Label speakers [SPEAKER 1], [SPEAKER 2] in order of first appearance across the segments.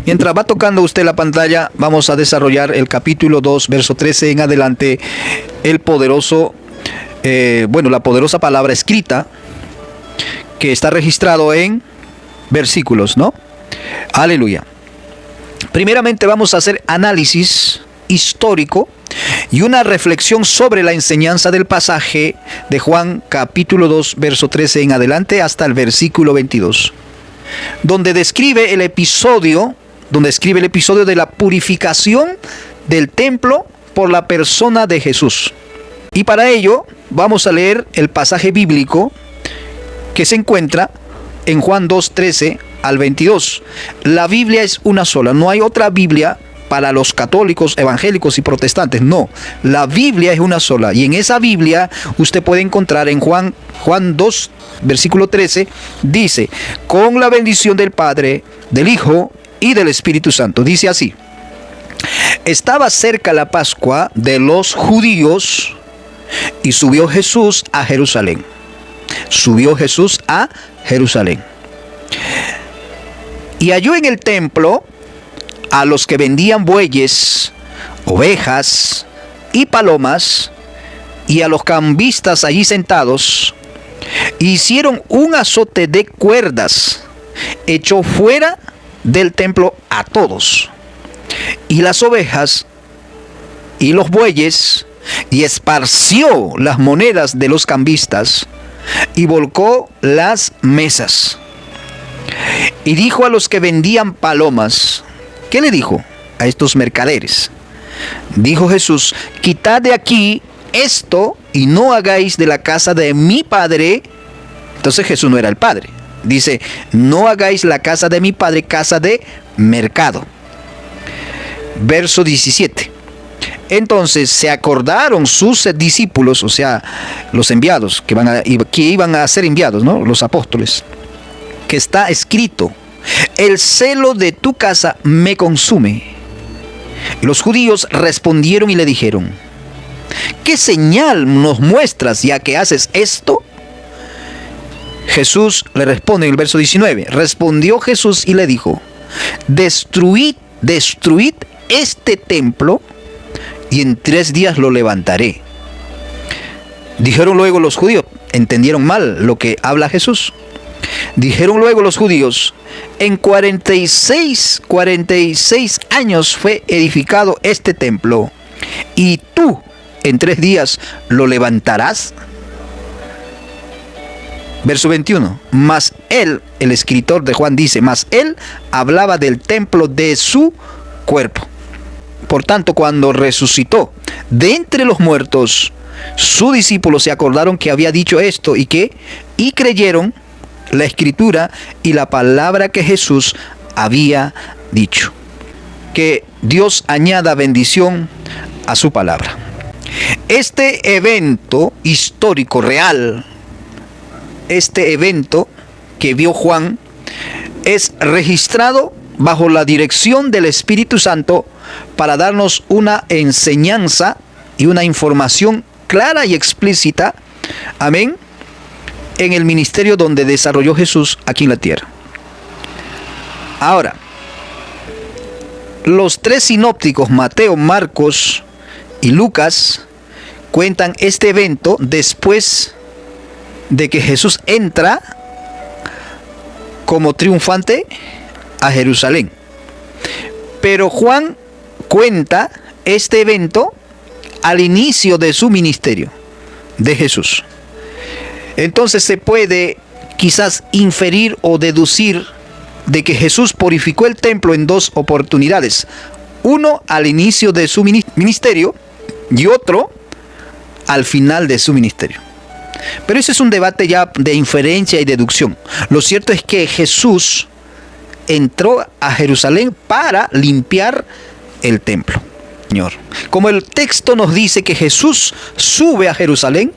[SPEAKER 1] Mientras va tocando usted la pantalla, vamos a desarrollar el capítulo 2, verso 13 en adelante, la poderosa palabra escrita que está registrado en versículos, ¿no? Aleluya. Primeramente vamos a hacer análisis histórico y una reflexión sobre la enseñanza del pasaje de Juan capítulo 2, verso 13 en adelante hasta el versículo 22, donde describe el episodio de la purificación del templo por la persona de Jesús. Y para ello vamos a leer el pasaje bíblico que se encuentra en Juan 2, 13 al 22. La Biblia es una sola, no hay otra Biblia para los católicos, evangélicos y protestantes. No, la Biblia es una sola. Y en esa Biblia usted puede encontrar en Juan 2, versículo 13, dice: con la bendición del Padre, del Hijo y del Espíritu Santo. Dice así: estaba cerca la Pascua de los judíos y subió Jesús a Jerusalén. Y halló en el templo a los que vendían bueyes, ovejas y palomas, y a los cambistas allí sentados. Hicieron un azote de cuerdas, echó fuera del templo a todos, y las ovejas y los bueyes, y esparció las monedas de los cambistas, y volcó las mesas. Y dijo a los que vendían palomas, ¿qué le dijo a estos mercaderes? Dijo Jesús: quitad de aquí esto y no hagáis de la casa de mi Padre. Entonces Jesús no era el Padre. Dice: no hagáis la casa de mi Padre casa de mercado. Verso 17. Entonces se acordaron sus discípulos, o sea, los enviados, que iban a ser enviados, ¿no? Los apóstoles, que está escrito: el celo de tu casa me consume. Y los judíos respondieron y le dijeron: ¿qué señal nos muestras ya que haces esto? Jesús le responde en el verso 19. Respondió Jesús y le dijo: destruid este templo y en 3 días lo levantaré. Dijeron luego los judíos, entendieron mal lo que habla Jesús. Dijeron luego los judíos: en 46 años fue edificado este templo, y tú en 3 días lo levantarás. Verso 21. Mas él, el escritor de Juan dice, mas él hablaba del templo de su cuerpo. Por tanto, cuando resucitó de entre los muertos, sus discípulos se acordaron que había dicho esto y creyeron la escritura y la palabra que Jesús había dicho. Que Dios añada bendición a su palabra. Este evento histórico real, este evento que vio Juan, es registrado bajo la dirección del Espíritu Santo para darnos una enseñanza y una información clara y explícita, amén, en el ministerio donde desarrolló Jesús aquí en la tierra. Ahora, los 3 sinópticos, Mateo, Marcos y Lucas, cuentan este evento después de que Jesús entra como triunfante a Jerusalén. Pero Juan cuenta este evento al inicio de su ministerio de Jesús. Entonces se puede quizás inferir o deducir de que Jesús purificó el templo en 2 oportunidades. Uno al inicio de su ministerio y otro al final de su ministerio. Pero ese es un debate ya de inferencia y deducción. Lo cierto es que Jesús entró a Jerusalén para limpiar el templo, Señor. Como el texto nos dice que Jesús sube a Jerusalén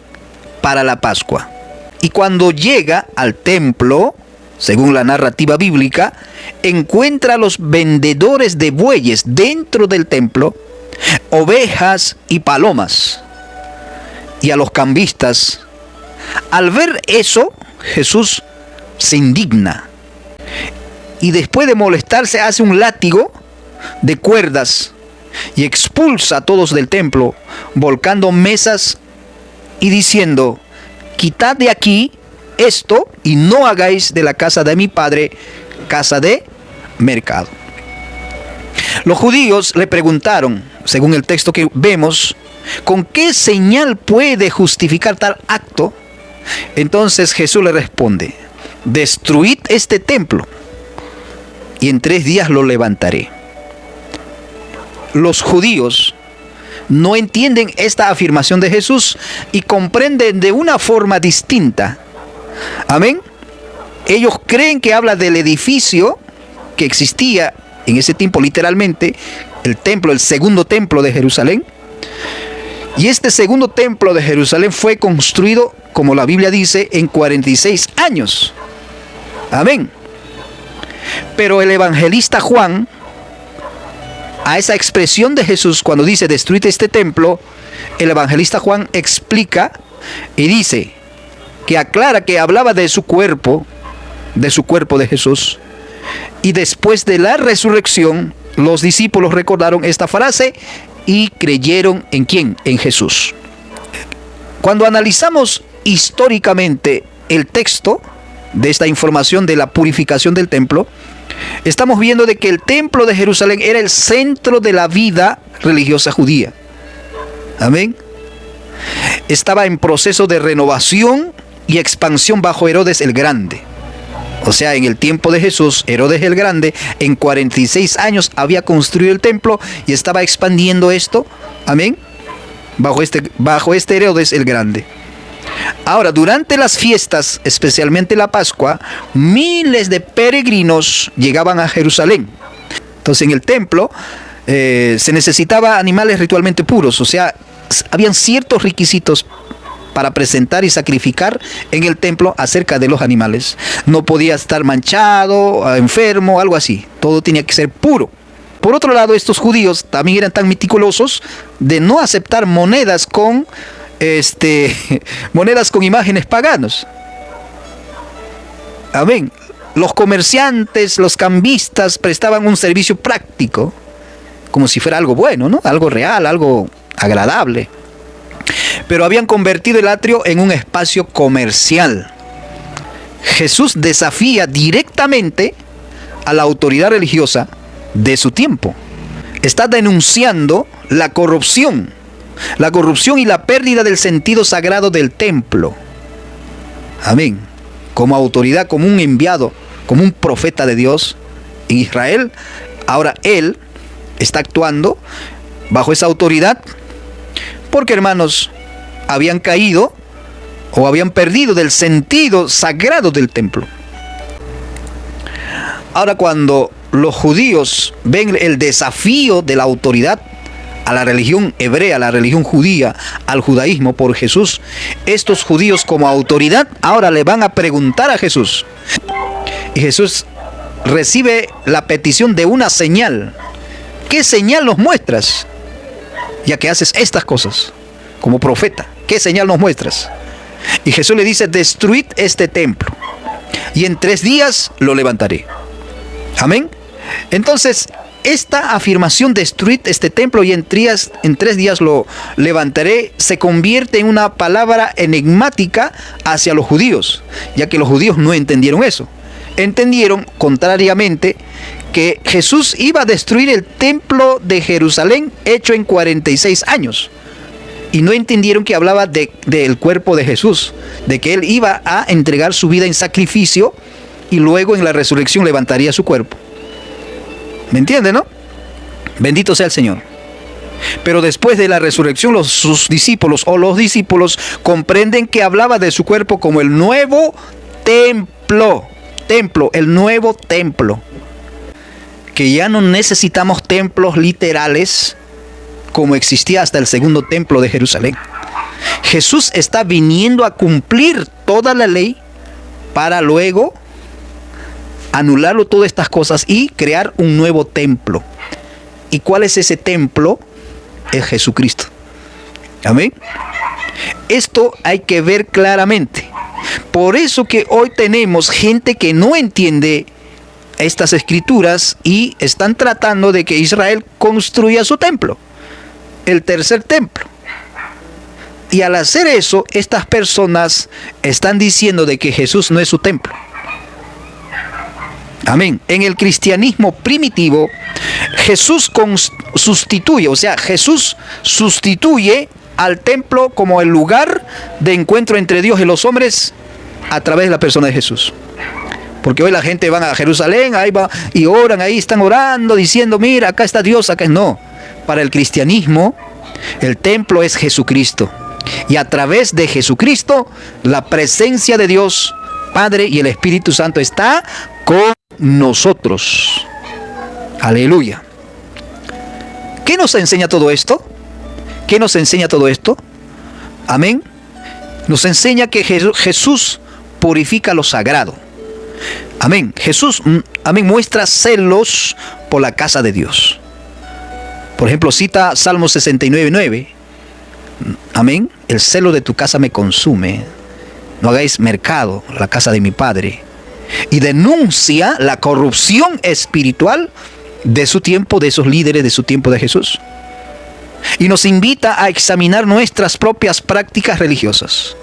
[SPEAKER 1] para la Pascua. Y cuando llega al templo, según la narrativa bíblica, encuentra a los vendedores de bueyes dentro del templo, ovejas y palomas, y a los cambistas. Al ver eso, Jesús se indigna y después de molestarse hace un látigo de cuerdas y expulsa a todos del templo, volcando mesas y diciendo: quitad de aquí esto y no hagáis de la casa de mi padre casa de mercado. Los judíos le preguntaron, según el texto que vemos, ¿con qué señal puede justificar tal acto? Entonces Jesús le responde: destruid este templo y en 3 días lo levantaré. Los judíos no entienden esta afirmación de Jesús y comprenden de una forma distinta. Amén. Ellos creen que habla del edificio que existía en ese tiempo, literalmente, el templo, el segundo templo de Jerusalén. Y este segundo templo de Jerusalén fue construido, como la Biblia dice, en 46 años. Amén. Pero el evangelista Juan, a esa expresión de Jesús cuando dice destruid este templo, el evangelista Juan explica y dice que aclara que hablaba de su cuerpo de Jesús. Y después de la resurrección, los discípulos recordaron esta frase y creyeron ¿en quién? En Jesús. Cuando analizamos históricamente el texto de esta información de la purificación del templo, estamos viendo de que el templo de Jerusalén era el centro de la vida religiosa judía. Amén. Estaba en proceso de renovación y expansión bajo Herodes el Grande. O sea, en el tiempo de Jesús, Herodes el Grande, en 46 años había construido el templo y estaba expandiendo esto, amén, bajo este Herodes el Grande. Ahora, durante las fiestas, especialmente la Pascua, miles de peregrinos llegaban a Jerusalén. Entonces, en el templo se necesitaba animales ritualmente puros, o sea, habían ciertos requisitos para presentar y sacrificar en el templo acerca de los animales. No podía estar manchado, enfermo, algo así. Todo tenía que ser puro. Por otro lado, estos judíos también eran tan meticulosos de no aceptar monedas con imágenes paganos. Amén. Los comerciantes, los cambistas prestaban un servicio práctico, como si fuera algo bueno, ¿no? Algo real, algo agradable. Pero habían convertido el atrio en un espacio comercial. Jesús desafía directamente a la autoridad religiosa de su tiempo. Está denunciando la corrupción y la pérdida del sentido sagrado del templo. Amén. Como autoridad, como un enviado, como un profeta de Dios en Israel, ahora él está actuando bajo esa autoridad, porque, hermanos, habían caído o habían perdido del sentido sagrado del templo. Ahora, cuando los judíos ven el desafío de la autoridad a la religión hebrea, a la religión judía, al judaísmo por Jesús, estos judíos como autoridad ahora le van a preguntar a Jesús. Y Jesús recibe la petición de una señal. ¿Qué señal nos muestras? Ya que haces estas cosas como profeta, ¿qué señal nos muestras? Y Jesús le dice: destruid este templo y en 3 días lo levantaré. Amén. Entonces, esta afirmación, destruid este templo y en 3 días lo levantaré, se convierte en una palabra enigmática hacia los judíos, ya que los judíos no entendieron eso. Entendieron, contrariamente, que Jesús iba a destruir el templo de Jerusalén hecho en 46 años. Y no entendieron que hablaba del cuerpo de Jesús, de que Él iba a entregar su vida en sacrificio y luego en la resurrección levantaría su cuerpo. ¿Me entienden, no? Bendito sea el Señor. Pero después de la resurrección, sus discípulos comprenden que hablaba de su cuerpo como el nuevo templo, el nuevo templo. Que ya no necesitamos templos literales como existía hasta el segundo templo de Jerusalén. Jesús está viniendo a cumplir toda la ley para luego anularlo todas estas cosas y crear un nuevo templo. ¿Y cuál es ese templo? Es Jesucristo. Amén. Esto hay que ver claramente. Por eso que hoy tenemos gente que no entiende estas escrituras y están tratando de que Israel construya su templo, el tercer templo. Y al hacer eso, estas personas están diciendo de que Jesús no es su templo. Amén. En el cristianismo primitivo, Jesús sustituye, o sea, Jesús sustituye al templo como el lugar de encuentro entre Dios y los hombres a través de la persona de Jesús. Porque hoy la gente va a Jerusalén, ahí va y oran, ahí están orando, diciendo, mira, acá está Dios, acá no. Para el cristianismo, el templo es Jesucristo. Y a través de Jesucristo, la presencia de Dios Padre y el Espíritu Santo está con nosotros. Aleluya. ¿Qué nos enseña todo esto? ¿Qué nos enseña todo esto? Amén. Nos enseña que Jesús purifica lo sagrado. Amén. Jesús, amén, muestra celos por la casa de Dios. Por ejemplo, cita Salmo 69:9. Amén. El celo de tu casa me consume. No hagáis mercado la casa de mi Padre. Y denuncia la corrupción espiritual de su tiempo, de esos líderes de su tiempo de Jesús. Y nos invita a examinar nuestras propias prácticas religiosas.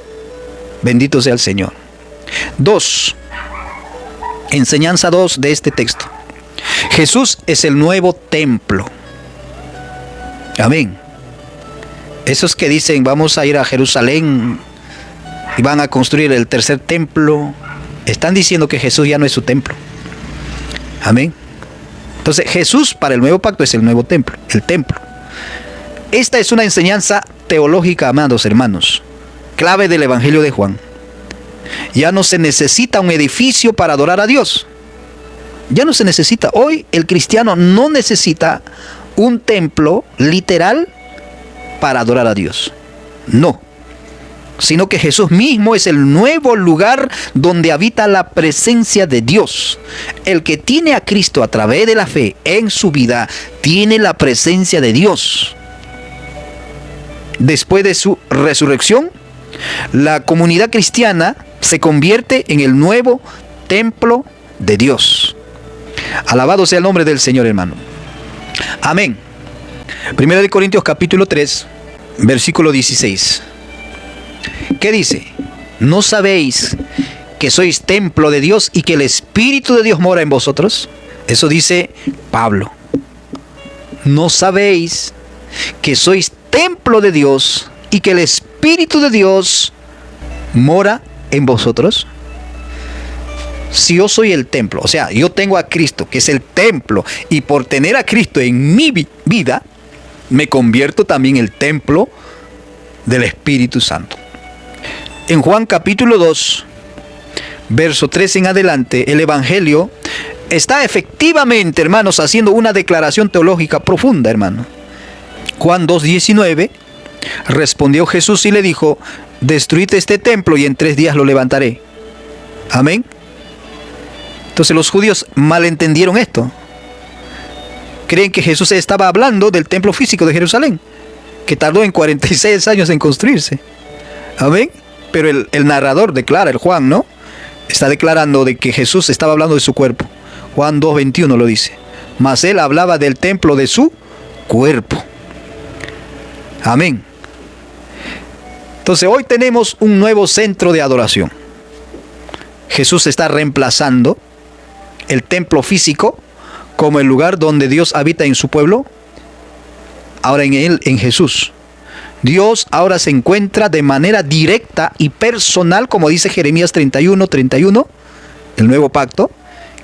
[SPEAKER 1] Bendito sea el Señor. 2. Enseñanza 2 de este texto. Jesús es el nuevo templo. Amén. Esos que dicen vamos a ir a Jerusalén y van a construir el tercer templo, están diciendo que Jesús ya no es su templo. Amén. Entonces Jesús para el nuevo pacto es el nuevo templo, el templo. Esta es una enseñanza teológica, amados hermanos, clave del Evangelio de Juan. Ya no se necesita un edificio para adorar a Dios. Ya no se necesita. Hoy el cristiano no necesita un templo literal para adorar a Dios. No. Sino que Jesús mismo es el nuevo lugar donde habita la presencia de Dios. El que tiene a Cristo a través de la fe en su vida, tiene la presencia de Dios. Después de su resurrección, la comunidad cristiana se convierte en el nuevo templo de Dios. Alabado sea el nombre del Señor, hermano. Amén. Primera de Corintios capítulo 3, versículo 16. ¿Qué dice? ¿No sabéis que sois templo de Dios y que el Espíritu de Dios mora en vosotros? Eso dice Pablo. ¿No sabéis que sois templo de Dios y que el Espíritu de Dios mora en vosotros? Si yo soy el templo, o sea, yo tengo a Cristo, que es el templo, y por tener a Cristo en mi vida, me convierto también en el templo del Espíritu Santo. En Juan capítulo 2, verso 3 en adelante, el Evangelio está efectivamente, hermanos, haciendo una declaración teológica profunda, hermano. Juan 2:19, respondió Jesús y le dijo, destruid este templo y en 3 días lo levantaré. Amén. Entonces los judíos malentendieron esto. Creen que Jesús estaba hablando del templo físico de Jerusalén, que tardó en 46 años en construirse. Amén. Pero el narrador declara, el Juan, ¿no? Está declarando de que Jesús estaba hablando de su cuerpo. Juan 2:21 lo dice. Mas él hablaba del templo de su cuerpo. Amén. Entonces hoy tenemos un nuevo centro de adoración. Jesús está reemplazando el templo físico como el lugar donde Dios habita en su pueblo. Ahora en él, en Jesús, Dios ahora se encuentra de manera directa y personal, como dice Jeremías 31:31, el nuevo pacto,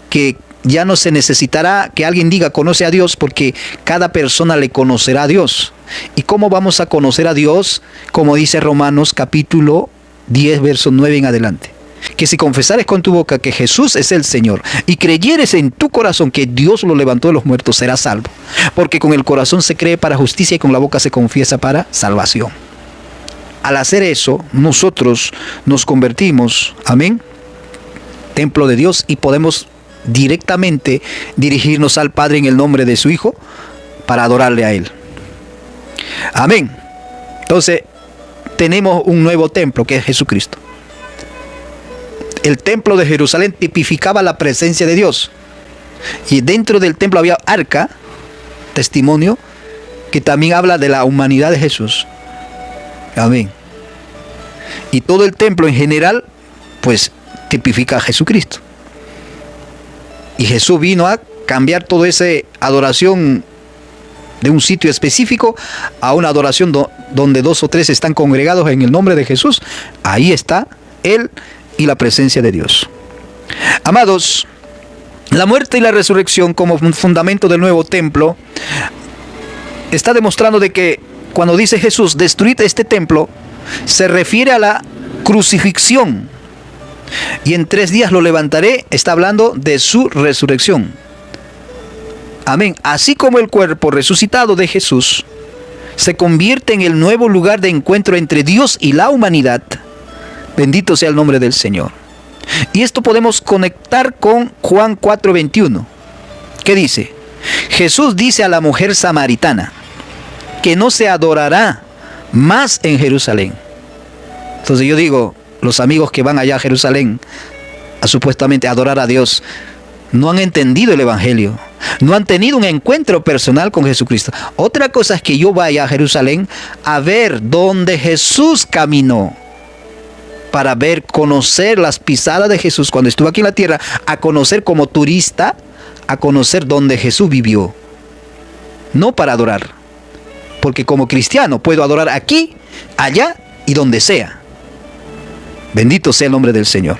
[SPEAKER 1] que ya no se necesitará que alguien diga conoce a Dios, porque cada persona le conocerá a Dios. ¿Y cómo vamos a conocer a Dios? Como dice Romanos capítulo 10, verso 9 en adelante. Que si confesares con tu boca que Jesús es el Señor y creyeres en tu corazón que Dios lo levantó de los muertos, serás salvo. Porque con el corazón se cree para justicia y con la boca se confiesa para salvación. Al hacer eso, nosotros nos convertimos, amén, templo de Dios, y podemos directamente dirigirnos al Padre en el nombre de su Hijo para adorarle a Él. Amén. Entonces, tenemos un nuevo templo que es Jesucristo. El templo de Jerusalén tipificaba la presencia de Dios. Y dentro del templo había arca, testimonio, que también habla de la humanidad de Jesús. Amén. Y todo el templo en general, pues, tipifica a Jesucristo. Y Jesús vino a cambiar toda esa adoración de un sitio específico a una adoración donde 2 o 3 están congregados en el nombre de Jesús. Ahí está Él y la presencia de Dios. Amados, la muerte y la resurrección como fundamento del nuevo templo está demostrando de que cuando dice Jesús, destruid este templo, se refiere a la crucifixión. Y en 3 días lo levantaré, está hablando de su resurrección. Amén. Así como el cuerpo resucitado de Jesús se convierte en el nuevo lugar de encuentro entre Dios y la humanidad. Bendito sea el nombre del Señor. Y esto podemos conectar con Juan 4:21. ¿Qué dice? Jesús dice a la mujer samaritana que no se adorará más en Jerusalén. Entonces yo digo, los amigos que van allá a Jerusalén a supuestamente adorar a Dios, no han entendido el Evangelio, no han tenido un encuentro personal con Jesucristo. Otra cosa es que yo vaya a Jerusalén a ver dónde Jesús caminó, para ver, conocer las pisadas de Jesús cuando estuvo aquí en la tierra, a conocer como turista, a conocer dónde Jesús vivió, no para adorar, porque como cristiano puedo adorar aquí, allá y donde sea. Bendito sea el nombre del Señor.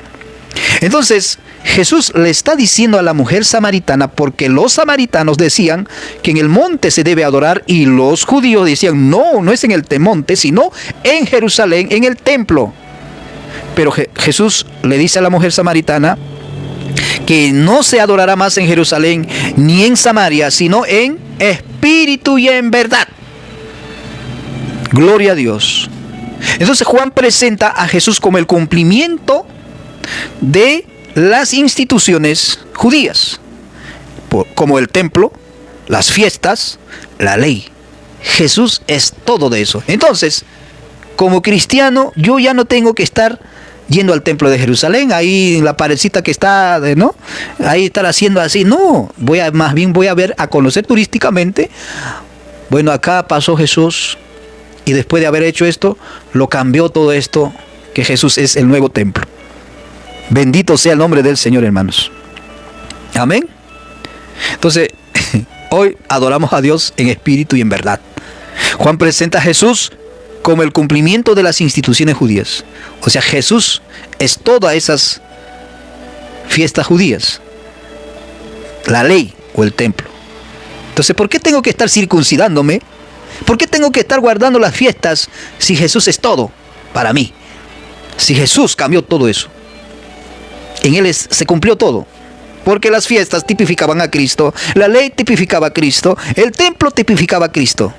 [SPEAKER 1] Entonces Jesús le está diciendo a la mujer samaritana, porque los samaritanos decían que en el monte se debe adorar, y los judíos decían no es en el monte, sino en Jerusalén, en el templo. Pero Jesús le dice a la mujer samaritana que no se adorará más en Jerusalén ni en Samaria, sino en espíritu y en verdad. Gloria a Dios. Entonces Juan presenta a Jesús como el cumplimiento de las instituciones judías, como el templo, las fiestas, la ley. Jesús es todo de eso. Entonces, como cristiano, yo ya no tengo que estar yendo al templo de Jerusalén, ahí en la paredcita que está, ¿no? Ahí estar haciendo así. No, más bien voy a ver, a conocer turísticamente. Bueno, acá pasó Jesús, y después de haber hecho esto, lo cambió todo esto, que Jesús es el nuevo templo. Bendito sea el nombre del Señor, hermanos. Amén. Entonces, hoy adoramos a Dios en espíritu y en verdad. Juan presenta a Jesús como el cumplimiento de las instituciones judías. O sea, Jesús es todas esas fiestas judías, la ley o el templo. Entonces, ¿por qué tengo que estar circuncidándome? ¿Por qué tengo que estar guardando las fiestas si Jesús es todo para mí? Si Jesús cambió todo eso. En Él se cumplió todo. Porque las fiestas tipificaban a Cristo, la ley tipificaba a Cristo, el templo tipificaba a Cristo.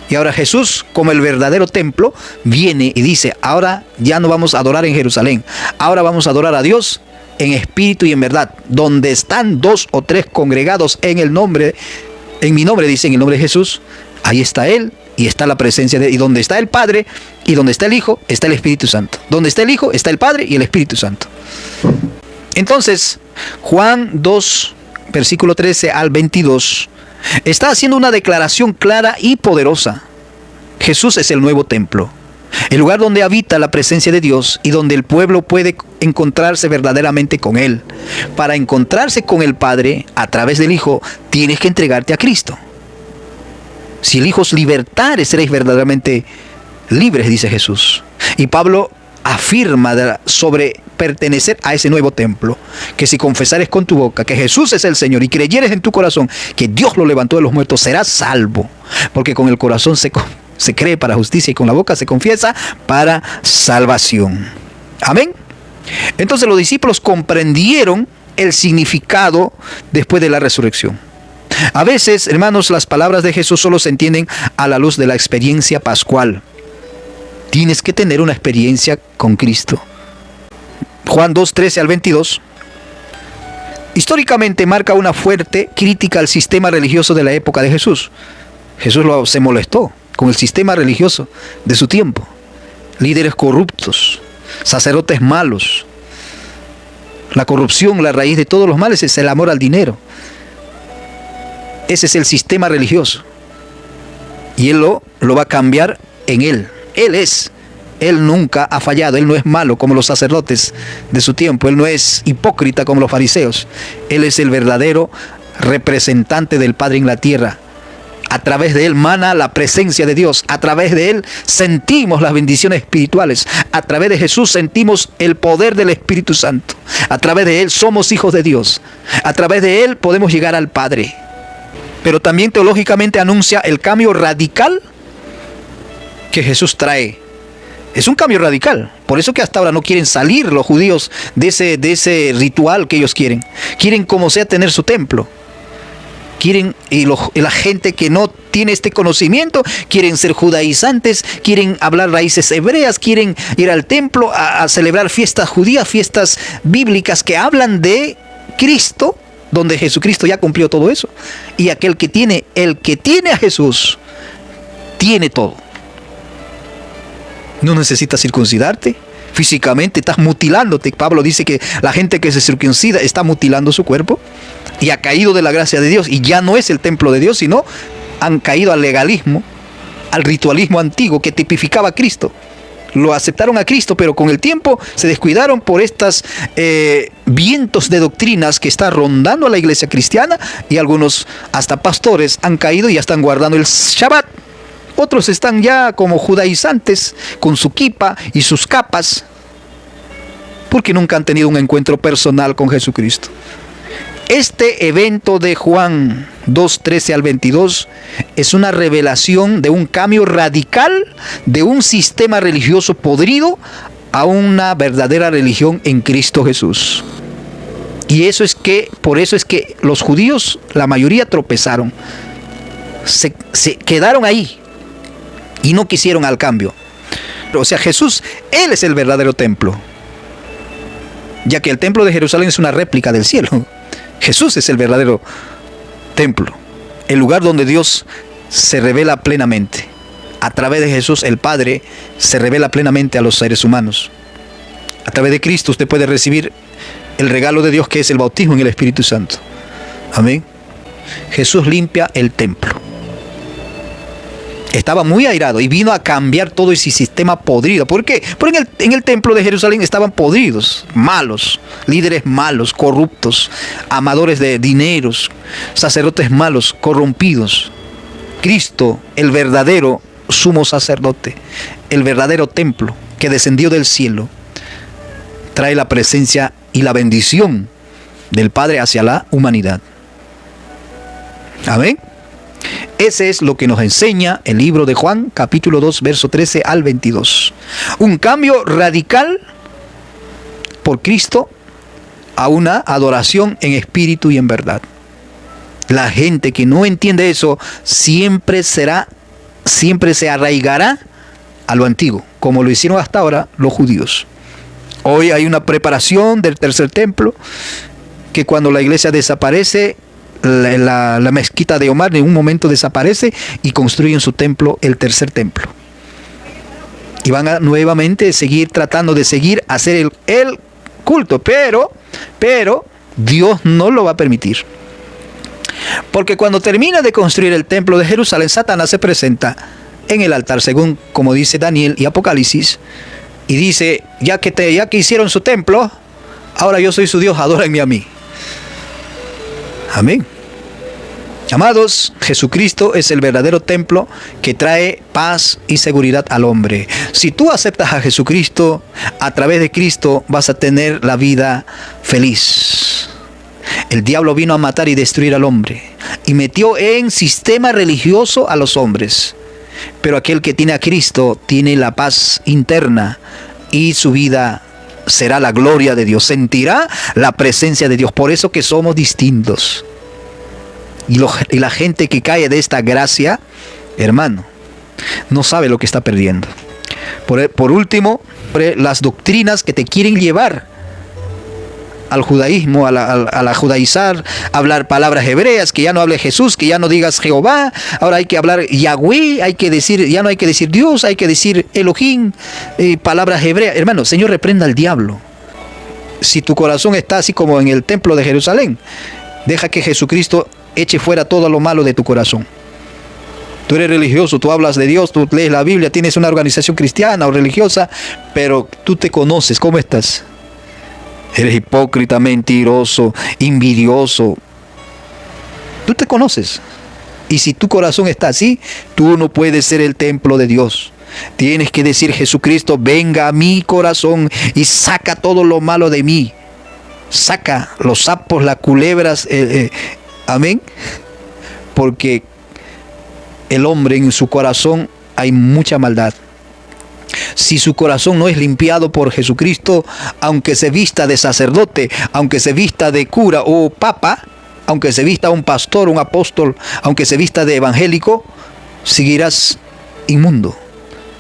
[SPEAKER 1] Y ahora Jesús, como el verdadero templo, viene y dice, ahora ya no vamos a adorar en Jerusalén, ahora vamos a adorar a Dios en espíritu y en verdad. Donde están 2 o 3 congregados en el nombre, en mi nombre, dice, en el nombre de Jesús, ahí está Él y está la presencia de Él. Y donde está el Padre y donde está el Hijo, está el Espíritu Santo. Donde está el Hijo, está el Padre y el Espíritu Santo. Entonces, Juan 2, versículo 13 al 22, está haciendo una declaración clara y poderosa. Jesús es el nuevo templo, el lugar donde habita la presencia de Dios y donde el pueblo puede encontrarse verdaderamente con Él. Para encontrarse con el Padre a través del Hijo, tienes que entregarte a Cristo. Si el Hijo os libertare, seréis verdaderamente libres, dice Jesús. Y Pablo afirma sobre pertenecer a ese nuevo templo, que si confesares con tu boca que Jesús es el Señor y creyeres en tu corazón que Dios lo levantó de los muertos, serás salvo. Porque con el corazón se cree para justicia y con la boca se confiesa para salvación. Amén. Entonces los discípulos comprendieron el significado después de la resurrección. A veces, hermanos, las palabras de Jesús solo se entienden a la luz de la experiencia pascual. Tienes que tener una experiencia con Cristo. Juan 2, 13 al 22. Históricamente marca una fuerte crítica al sistema religioso de la época de Jesús. Jesús se molestó con el sistema religioso de su tiempo. Líderes corruptos, sacerdotes malos, La corrupción, la raíz de todos los males es el amor al dinero. Ese es el sistema religioso. Y Él lo va a cambiar en Él. Él nunca ha fallado. Él no es malo como los sacerdotes de su tiempo. Él no es hipócrita como los fariseos. Él es el verdadero representante del Padre en la tierra. A través de Él mana la presencia de Dios. A través de Él sentimos las bendiciones espirituales. A través de Jesús sentimos el poder del Espíritu Santo. A través de Él somos hijos de Dios. A través de Él podemos llegar al Padre. Pero también teológicamente anuncia el cambio radical que Jesús trae. Es un cambio radical. Por eso que hasta ahora no quieren salir los judíos de ese ritual que ellos quieren. Quieren como sea tener su templo. Quieren, y la gente que no tiene este conocimiento, quieren ser judaizantes, quieren hablar raíces hebreas, quieren ir al templo a celebrar fiestas judías, fiestas bíblicas que hablan de Cristo, donde Jesucristo ya cumplió todo eso. Y el que tiene a Jesús, tiene todo. No necesitas circuncidarte. Físicamente estás mutilándote. Pablo dice que la gente que se circuncida está mutilando su cuerpo y ha caído de la gracia de Dios, y ya no es el templo de Dios, sino han caído al legalismo, al ritualismo antiguo que tipificaba a Cristo. Lo aceptaron a Cristo, pero con el tiempo se descuidaron por estos vientos de doctrinas que está rondando a la iglesia cristiana, y algunos hasta pastores han caído y ya están guardando el Shabbat. Otros están ya como judaizantes con su kipa y sus capas, porque nunca han tenido un encuentro personal con Jesucristo. Este evento de Juan 2:13 al 22 es una revelación de un cambio radical de un sistema religioso podrido a una verdadera religión en Cristo Jesús. Y por eso es que los judíos, la mayoría, tropezaron. Se quedaron ahí y no quisieron al cambio. O sea, Jesús, Él es el verdadero templo, ya que el templo de Jerusalén es una réplica del cielo. Jesús es el verdadero templo, el lugar donde Dios se revela plenamente. A través de Jesús, el Padre se revela plenamente a los seres humanos. A través de Cristo usted puede recibir el regalo de Dios, que es el bautismo en el Espíritu Santo. Amén. Jesús limpia el templo. Estaba muy airado y vino a cambiar todo ese sistema podrido. ¿Por qué? Porque en el templo de Jerusalén estaban podridos, malos, líderes malos, corruptos, amadores de dineros, sacerdotes malos, corrompidos. Cristo, el verdadero sumo sacerdote, el verdadero templo que descendió del cielo, trae la presencia y la bendición del Padre hacia la humanidad. Amén. Ese es lo que nos enseña el libro de Juan, capítulo 2, verso 13 al 22. Un cambio radical por Cristo a una adoración en espíritu y en verdad. La gente que no entiende eso siempre se arraigará a lo antiguo, como lo hicieron hasta ahora los judíos. Hoy hay una preparación del tercer templo, que cuando la iglesia desaparece, la mezquita de Omar en un momento desaparece y construyen su templo, el tercer templo. Y van a nuevamente tratando de hacer el culto, pero Dios no lo va a permitir. Porque cuando termina de construir el templo de Jerusalén, Satanás se presenta en el altar, según como dice Daniel y Apocalipsis, y dice: ya que hicieron su templo, ahora yo soy su Dios, adórenme a mí. Amén. Amados, Jesucristo es el verdadero templo que trae paz y seguridad al hombre. Si tú aceptas a Jesucristo, a través de Cristo vas a tener la vida feliz. El diablo vino a matar y destruir al hombre y metió en sistema religioso a los hombres. Pero aquel que tiene a Cristo tiene la paz interna y su vida será la gloria de Dios. Sentirá la presencia de Dios. Por eso que somos distintos. Y la gente que cae de esta gracia, hermano, no sabe lo que está perdiendo. Por último, las doctrinas que te quieren llevar al judaísmo, a la judaizar, hablar palabras hebreas, que ya no hable Jesús, que ya no digas Jehová, ahora hay que hablar Yahweh, ya no hay que decir Dios, hay que decir Elohim, palabras hebreas. Hermano, Señor reprenda al diablo. si tu corazón está así como en el templo de Jerusalén, deja que Jesucristo eche fuera todo lo malo de tu corazón. Tú eres religioso, tú hablas de Dios, tú lees la Biblia, tienes una organización cristiana o religiosa, pero tú te conoces, ¿cómo estás? Eres hipócrita, mentiroso, envidioso. Tú te conoces. Y si tu corazón está así, tú no puedes ser el templo de Dios. Tienes que decir: Jesucristo, venga a mi corazón y saca todo lo malo de mí. Saca los sapos, las culebras, amén. Porque el hombre en su corazón hay mucha maldad. Si su corazón no es limpiado por Jesucristo, aunque se vista de sacerdote, aunque se vista de cura o papa, aunque se vista un pastor, un apóstol, aunque se vista de evangélico, seguirás inmundo.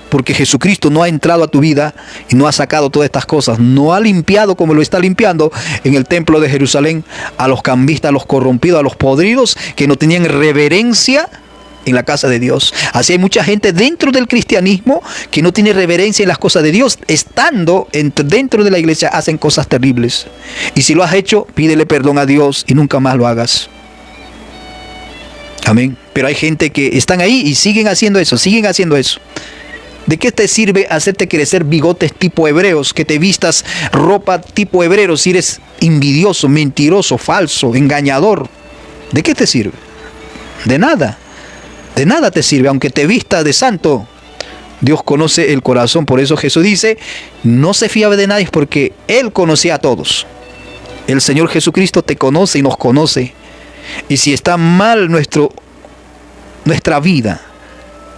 [SPEAKER 1] Porque Jesucristo no ha entrado a tu vida y no ha sacado todas estas cosas. No ha limpiado como lo está limpiando en el templo de Jerusalén a los cambistas, a los corrompidos, a los podridos que no tenían reverencia en la casa de Dios. Así hay mucha gente dentro del cristianismo que no tiene reverencia en las cosas de Dios. Estando dentro de la iglesia hacen cosas terribles. Y si lo has hecho, pídele perdón a Dios y nunca más lo hagas. Amén. Pero hay gente que están ahí y siguen haciendo eso, siguen haciendo eso. ¿De qué te sirve hacerte crecer bigotes tipo hebreos, que te vistas ropa tipo hebreo si eres envidioso, mentiroso, falso, engañador? ¿De qué te sirve? De nada. De nada te sirve, aunque te vistas de santo. Dios conoce el corazón. Por eso Jesús dice: no se fíe de nadie, porque Él conocía a todos. El Señor Jesucristo te conoce y nos conoce. Y si está mal nuestra vida,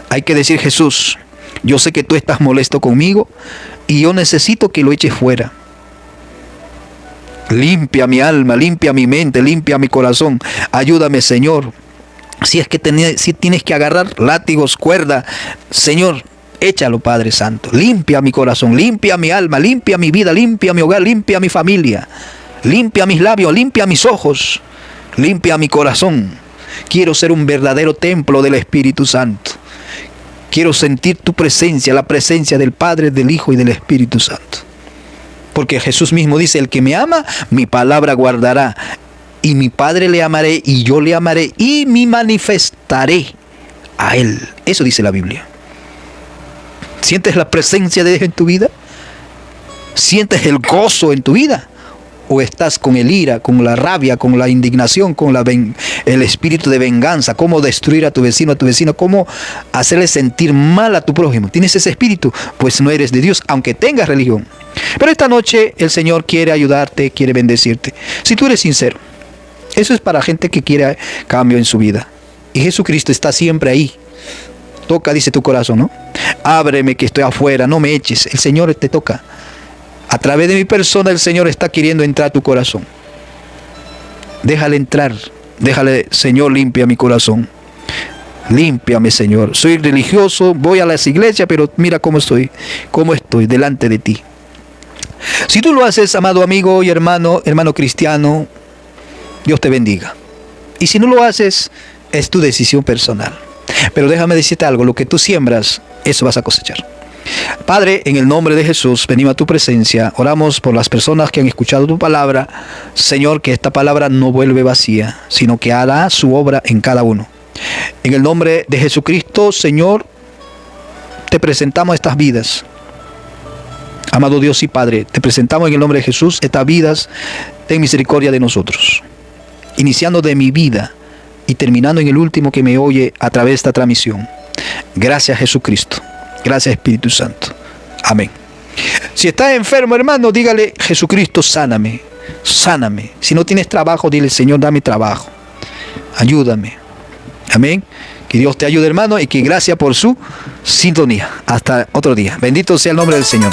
[SPEAKER 1] hay que decir: Jesús, yo sé que tú estás molesto conmigo y yo necesito que lo eches fuera. Limpia mi alma, limpia mi mente, limpia mi corazón. Ayúdame, Señor. Si es que si tienes que agarrar látigos, cuerda, Señor, échalo, Padre Santo. Limpia mi corazón, limpia mi alma, limpia mi vida, limpia mi hogar, limpia mi familia. Limpia mis labios, limpia mis ojos, limpia mi corazón. Quiero ser un verdadero templo del Espíritu Santo. Quiero sentir tu presencia, la presencia del Padre, del Hijo y del Espíritu Santo. Porque Jesús mismo dice: el que me ama, mi palabra guardará. Y mi Padre le amaré, y yo le amaré, y me manifestaré a Él. Eso dice la Biblia. ¿Sientes la presencia de Dios en tu vida? ¿Sientes el gozo en tu vida? ¿O estás con el ira, con la rabia, con la indignación, con el espíritu de venganza? ¿Cómo destruir a tu vecino, ¿Cómo hacerle sentir mal a tu prójimo? ¿Tienes ese espíritu? Pues no eres de Dios, aunque tengas religión. Pero esta noche el Señor quiere ayudarte, quiere bendecirte. Si tú eres sincero. Eso es para gente que quiere cambio en su vida. Y Jesucristo está siempre ahí. Toca, dice tu corazón, ¿no? Ábreme que estoy afuera, no me eches. El Señor te toca. A través de mi persona el Señor está queriendo entrar a tu corazón. Déjale entrar. Déjale: Señor, limpia mi corazón. Límpiame, Señor. Soy religioso, voy a las iglesias, pero mira cómo estoy delante de ti. Si tú lo haces, amado amigo y hermano cristiano, Dios te bendiga. Y si no lo haces, es tu decisión personal. Pero déjame decirte algo: lo que tú siembras, eso vas a cosechar. Padre, en el nombre de Jesús, venimos a tu presencia. Oramos por las personas que han escuchado tu palabra. Señor, que esta palabra no vuelve vacía, sino que hará su obra en cada uno. En el nombre de Jesucristo, Señor, te presentamos estas vidas. Amado Dios y Padre, te presentamos en el nombre de Jesús estas vidas. Ten misericordia de nosotros. Iniciando de mi vida y terminando en el último que me oye a través de esta transmisión. Gracias, Jesucristo. Gracias, Espíritu Santo. Amén. Si estás enfermo, hermano, dígale: Jesucristo, sáname. Sáname. Si no tienes trabajo, dile: Señor, dame trabajo. Ayúdame. Amén. Que Dios te ayude, hermano, y que gracias por su sintonía. Hasta otro día. Bendito sea el nombre del Señor.